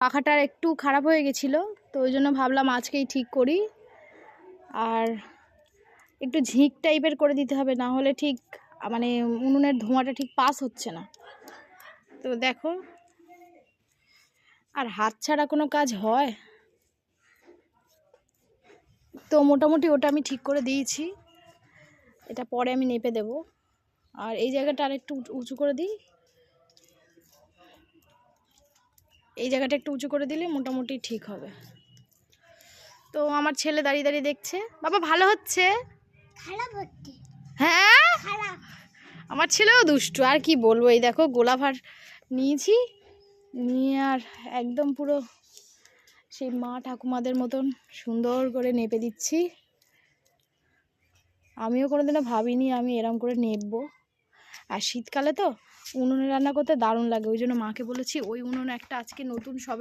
পাখাটার একটু খারাপ হয়ে গেছিলো, তো ওই জন্য ভাবলাম আজকেই ঠিক করি। আর একটু ঝিঁক টাইপের করে দিতে হবে, না হলে ঠিক মানে উনুনের ধোঁয়াটা ঠিক পাস হচ্ছে না। তো দেখো, আর হাত ছাড়া কোনো কাজ হয়? তো মোটামুটি ওটা আমি ঠিক করে দিয়েছি, এটা পরে আমি নেপে দেব। আর এই জায়গাটা আর একটু উঁচু করে দিই, এই জায়গাটা একটু উঁচু করে দিলে মোটামুটি ঠিক হবে। তো আমার ছেলে দাঁড়িয়ে দাঁড়িয়ে দেখছে, বাবা ভালো হচ্ছে? হ্যাঁ, আমার ছেলেও দুষ্টু, আর কি বলবো। এই দেখো গোলাভার নিয়েছি, নিয়ে আর একদম পুরো সেই মা ঠাকুমাদের মতন সুন্দর করে নেপে দিচ্ছি। আমিও কোনোদিনও ভাবিনি আমি এরম করে নেপবো। আর শীতকালে তো উনুনে রান্না করতে দারুণ লাগে, ওই জন্য মাকে বলেছি ওই উনুন একটা আজকে নতুন সবে